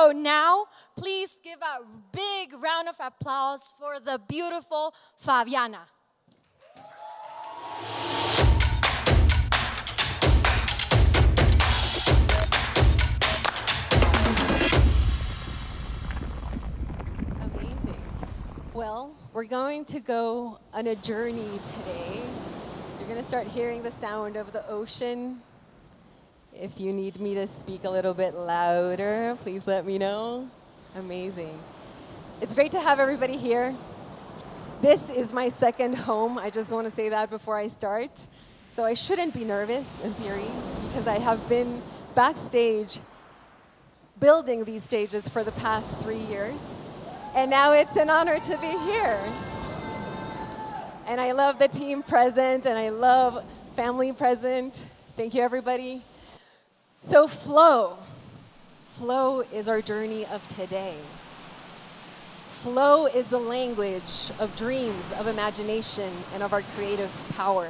So now, please give a big round of applause for the beautiful Fabiana. Amazing. Well, we're going to go on a journey today. You're going to start hearing the sound of the ocean. If you need me to speak a little bit louder, please let me know. Amazing. It's great to have everybody here. This is my second home. I just want to say that before I start. So I shouldn't be nervous, in theory, because I have been backstage building these stages for the past 3 years. And now it's an honor to be here. And I love the team present, and I love family present. Thank you, everybody. So flow is our journey of today. Flow is the language of dreams, of imagination, and of our creative power.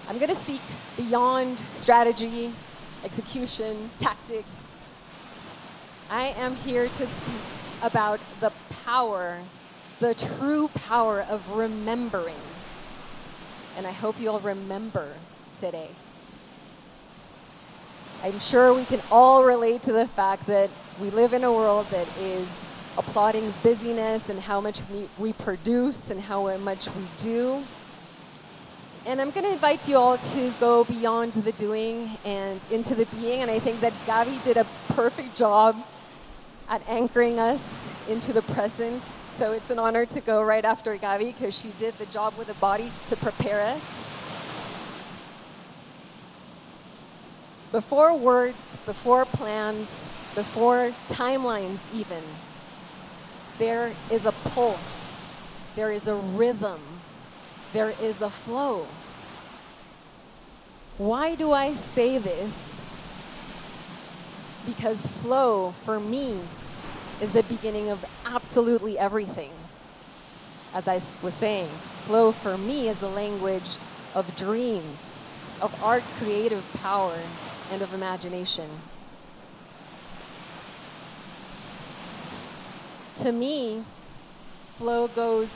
I'm going to speak beyond strategy, execution, tactics. I am here to speak about the power, the true power of remembering. And I hope you'll remember today. I'm sure we can all relate to the fact that we live in a world that is applauding busyness and how much we produce and how much we do. And I'm going to invite you all to go beyond the doing and into the being. And I think that Gavi did a perfect job at anchoring us into the present. So it's an honor to go right after Gavi because she did the job with the body to prepare us. Before words, before plans, before timelines even, there is a pulse, there is a rhythm, there is a flow. Why do I say this? Because flow, for me, is the beginning of absolutely everything. As I was saying, flow for me is the language of dreams, of our creative power, and of imagination. To me, flow goes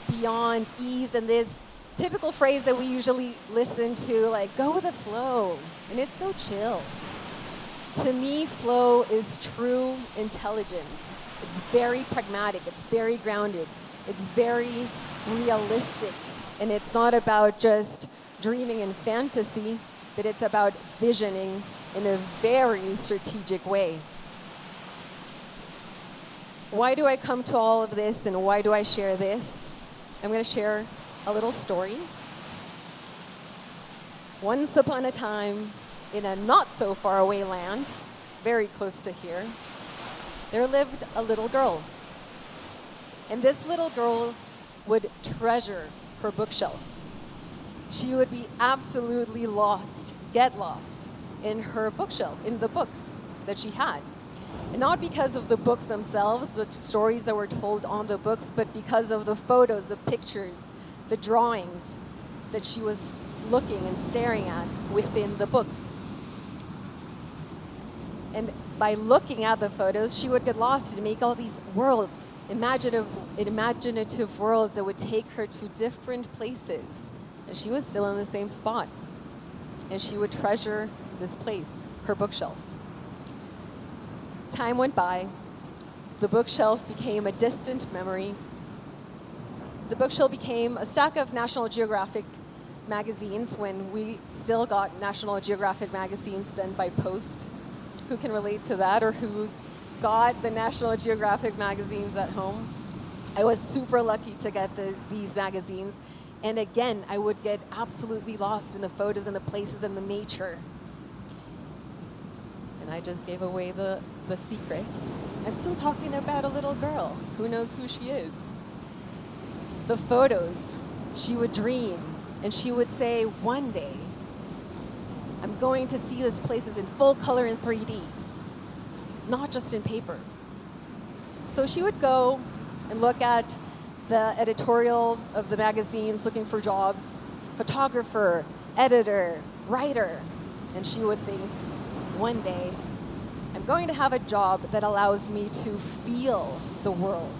beyond ease and this typical phrase that we usually listen to, like, go with the flow, and it's so chill. To me, flow is true intelligence. It's very pragmatic, it's very grounded, it's very realistic, and it's not about just dreaming in fantasy, but it's about visioning in a very strategic way. Why do I come to all of this and why do I share this? I'm going to share a little story. Once upon a time, in a not so far away land, very close to here, there lived a little girl. And this little girl would treasure her bookshelf. She would be absolutely lost, get lost in her bookshelf, in the books that she had. And not because of the books themselves, the stories that were told on the books, but because of the photos, the pictures, the drawings that she was looking and staring at within the books. And by looking at the photos, she would get lost and make all these worlds, imaginative worlds that would take her to different places. And she was still in the same spot. And she would treasure this place, her bookshelf. Time went by. The bookshelf became a distant memory. The bookshelf became a stack of National Geographic magazines when we still got National Geographic magazines sent by post. Who can relate to that, or who got the National Geographic magazines at home? I was super lucky to get these magazines. And again, I would get absolutely lost in the photos and the places and the nature. And I just gave away the secret. I'm still talking about a little girl. Who knows who she is? The photos, she would dream. And she would say, one day, I'm going to see these places in full color in 3D, not just in paper. So she would go and look at the editorials of the magazines, looking for jobs, photographer, editor, writer, and she would think, one day, I'm going to have a job that allows me to feel the world.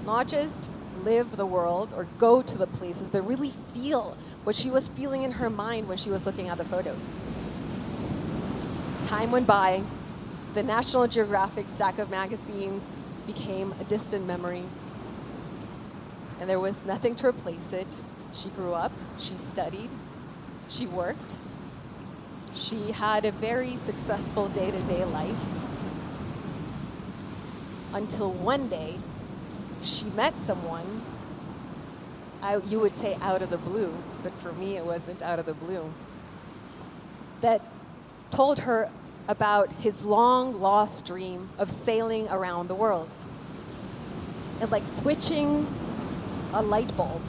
Not just live the world or go to the places, but really feel what she was feeling in her mind when she was looking at the photos. Time went by. The National Geographic stack of magazines became a distant memory. And there was nothing to replace it. She grew up, she studied, she worked. She had a very successful day-to-day life. Until one day, she met someone, you would say out of the blue, but for me it wasn't out of the blue, that told her about his long-lost dream of sailing around the world. And like switching a light bulb,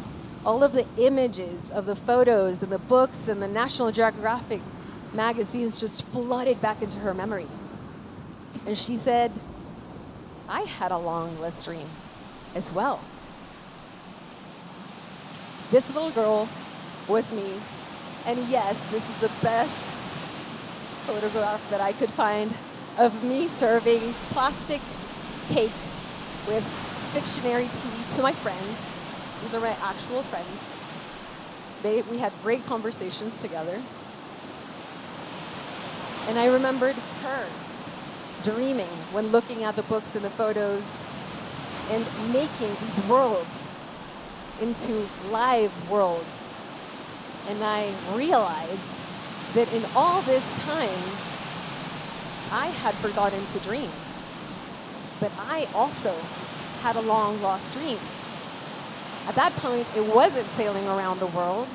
all of the images of the photos and the books and the National Geographic magazines just flooded back into her memory. And she said, I had a long-lost dream as well. This little girl was me. And yes, this is the best photograph that I could find of me serving plastic cake with Fictionary tea to my friends. These are my actual friends. We had great conversations together. And I remembered her dreaming when looking at the books and the photos and making these worlds into live worlds. And I realized that in all this time, I had forgotten to dream. But I also had a long lost dream. At that point, it wasn't sailing around the world,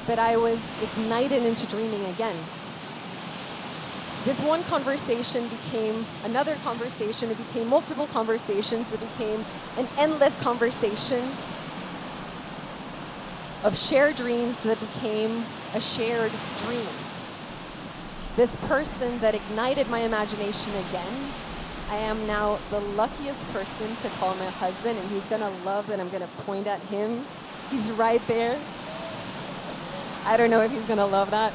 but I was ignited into dreaming again. This one conversation became another conversation. It became multiple conversations. It became an endless conversation of shared dreams that became a shared dream. This person that ignited my imagination again, I am now the luckiest person to call my husband, and he's gonna love that I'm gonna point at him. He's right there. I don't know if he's gonna love that.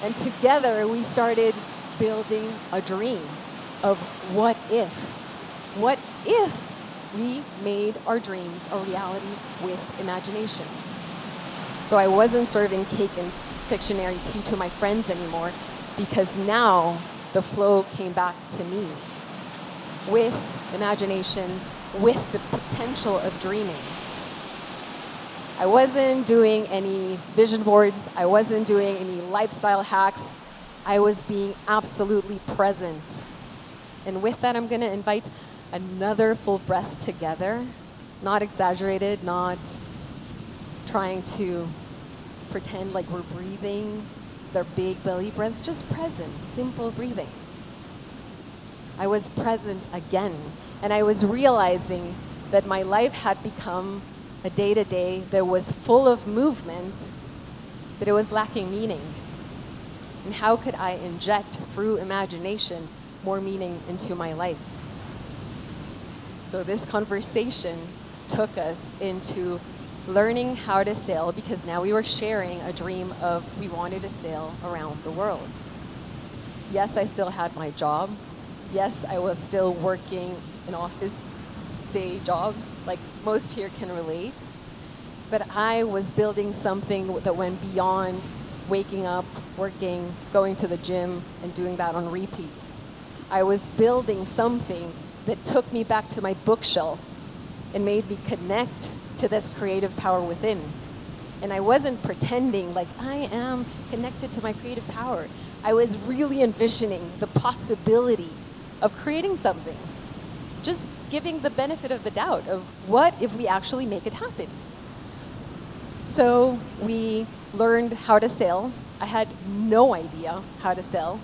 And together we started building a dream of what if? What if we made our dreams a reality with imagination? So I wasn't serving cake and Fictionary tea to my friends anymore, because now the flow came back to me with imagination, with the potential of dreaming. I wasn't doing any vision boards. I wasn't doing any lifestyle hacks. I was being absolutely present. And with that, I'm going to invite another full breath together, not exaggerated, not trying to pretend like we're breathing their big belly breaths, just present, simple breathing. I was present again, and I was realizing that my life had become a day-to-day that was full of movement, but it was lacking meaning. And how could I inject, through imagination, more meaning into my life? So this conversation took us into learning how to sail, because now we were sharing a dream of we wanted to sail around the world. Yes, I still had my job. Yes, I was still working an office day job, like most here can relate. But I was building something that went beyond waking up, working, going to the gym, and doing that on repeat. I was building something that took me back to my bookshelf and made me connect to this creative power within. And I wasn't pretending like I am connected to my creative power. I was really envisioning the possibility of creating something. Just giving the benefit of the doubt of what if we actually make it happen. So we learned how to sail. I had no idea how to sail.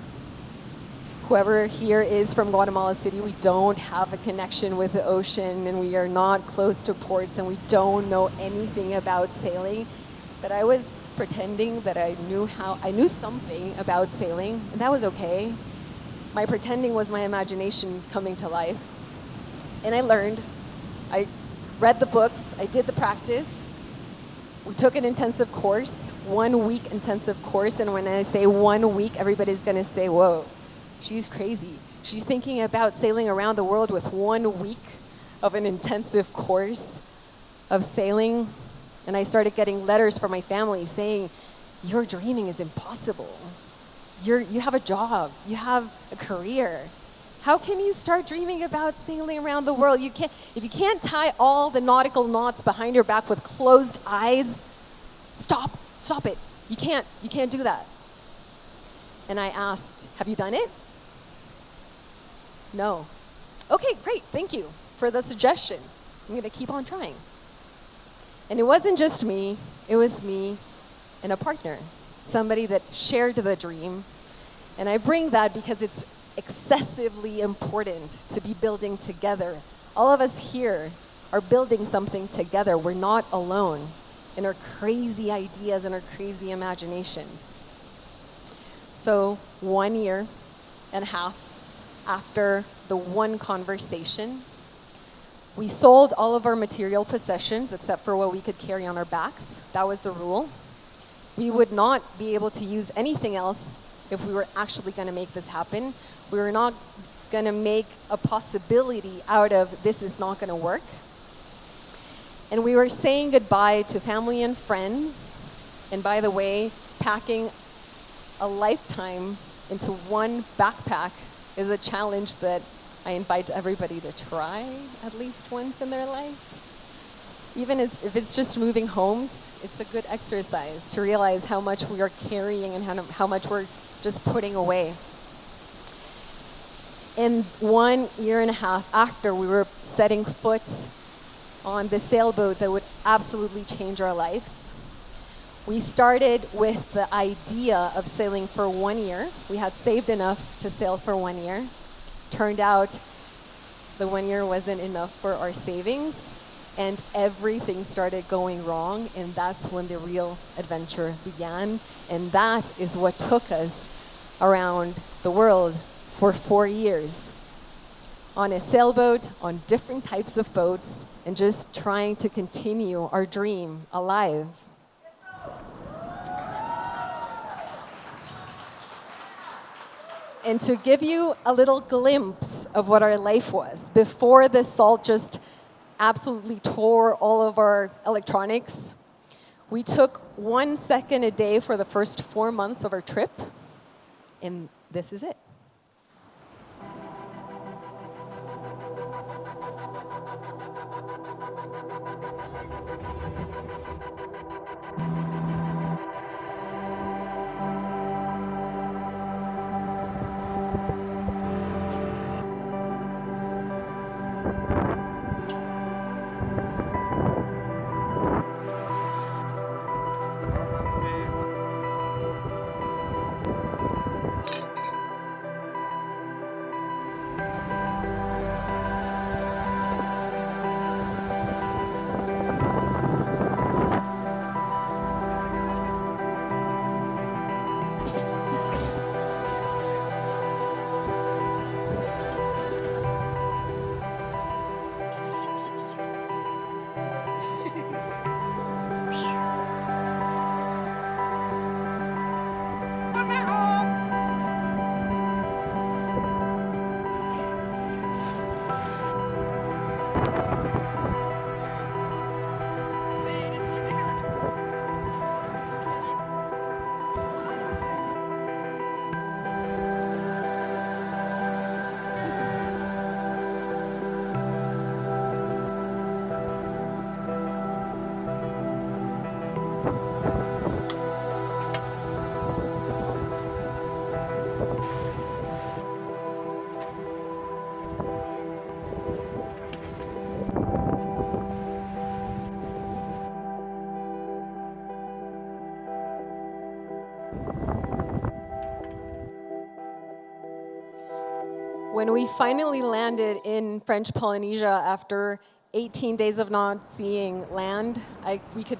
Whoever here is from Guatemala City, we don't have a connection with the ocean, and we are not close to ports, and we don't know anything about sailing. But I was pretending that I knew something about sailing, and that was okay. My pretending was my imagination coming to life. And I learned. I read the books, I did the practice, We took an intensive course, 1 week intensive course. And when I say 1 week, everybody's going to say, whoa, she's crazy. She's thinking about sailing around the world with 1 week of an intensive course of sailing. And I started getting letters from my family saying, your dreaming is impossible. You have a job, you have a career. How can you start dreaming about sailing around the world? If you can't tie all the nautical knots behind your back with closed eyes, stop it. You can't do that. And I asked, have you done it? No. Okay, great, thank you for the suggestion. I'm gonna keep on trying. And it wasn't just me, it was me and a partner, somebody that shared the dream. And I bring that because it's excessively important to be building together. All of us here are building something together. We're not alone in our crazy ideas and our crazy imaginations. So 1 year and a half after the one conversation, we sold all of our material possessions except for what we could carry on our backs. That was the rule. We would not be able to use anything else if we were actually going to make this happen. We were not going to make a possibility out of this is not going to work. And we were saying goodbye to family and friends. And by the way, packing a lifetime into one backpack is a challenge that I invite everybody to try at least once in their life. Even if it's just moving homes, it's a good exercise to realize how much we are carrying and how much we're just putting away. And 1 year and a half after we were setting foot on the sailboat that would absolutely change our lives, we started with the idea of sailing for 1 year. We had saved enough to sail for 1 year. Turned out the 1 year wasn't enough for our savings, and everything started going wrong, and that's when the real adventure began. And that is what took us around the world for 4 years on a sailboat, on different types of boats, and just trying to continue our dream alive. And to give you a little glimpse of what our life was, before the salt just absolutely tore all of our electronics, we took 1 second a day for the first 4 months of our trip, and this is it. When we finally landed in French Polynesia after 18 days of not seeing land, we could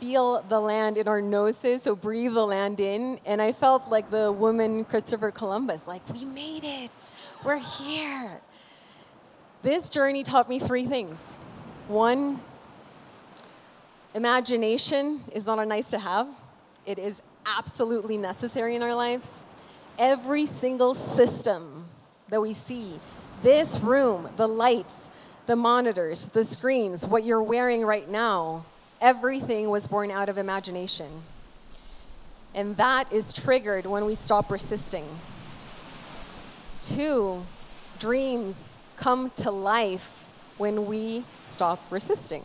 feel the land in our noses, so breathe the land in. And I felt like the woman Christopher Columbus, like, we made it, we're here. This journey taught me 3 things. 1, Imagination is not a nice to have. It is absolutely necessary in our lives. Every single system that we see, this room, the lights, the monitors, the screens, what you're wearing right now, everything was born out of imagination. And that is triggered when we stop resisting. 2, dreams come to life when we stop resisting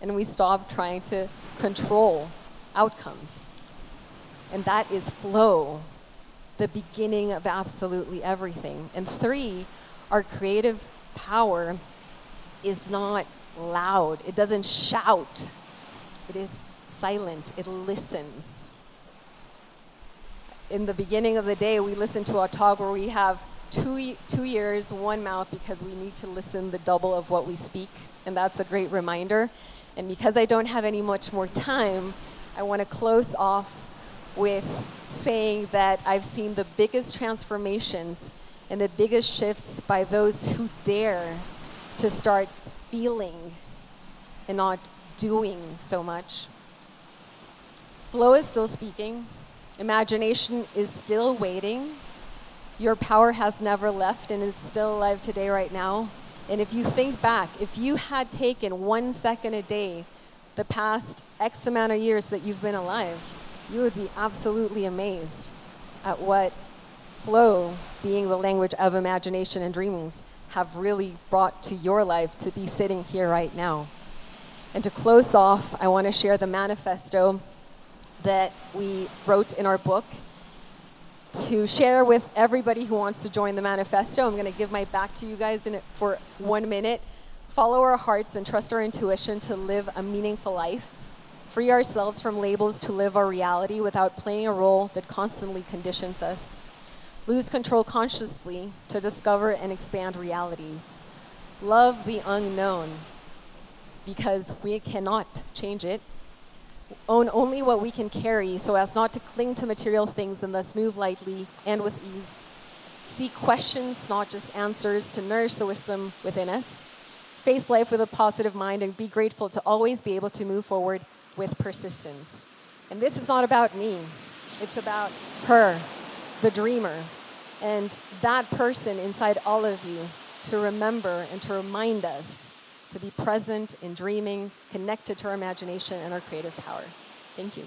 and we stop trying to control outcomes. And that is flow, the beginning of absolutely everything. And 3, our creative power is not loud. It doesn't shout. It is silent. It listens. In the beginning of the day, we listen to a talk where we have two ears, one mouth, because we need to listen the double of what we speak. And that's a great reminder. And because I don't have any much more time, I want to close off with saying that I've seen the biggest transformations and the biggest shifts by those who dare to start feeling and not doing so much. Flow is still speaking. Imagination is still waiting. Your power has never left, and it's still alive today, right now. And if you think back, if you had taken 1 second a day the past X amount of years that you've been alive, you would be absolutely amazed at what flow, being the language of imagination and dreamings, have really brought to your life to be sitting here right now. And to close off, I want to share the manifesto that we wrote in our book to share with everybody who wants to join the manifesto. I'm going to give my back to you guys in it for 1 minute. Follow our hearts and trust our intuition to live a meaningful life. Free ourselves from labels to live our reality without playing a role that constantly conditions us. Lose control consciously to discover and expand realities. Love the unknown because we cannot change it. Own only what we can carry so as not to cling to material things and thus move lightly and with ease. Seek questions, not just answers, to nourish the wisdom within us. Face life with a positive mind and be grateful to always be able to move forward with persistence. And this is not about me. It's about her, the dreamer, and that person inside all of you to remember and to remind us to be present in dreaming, connected to our imagination and our creative power. Thank you.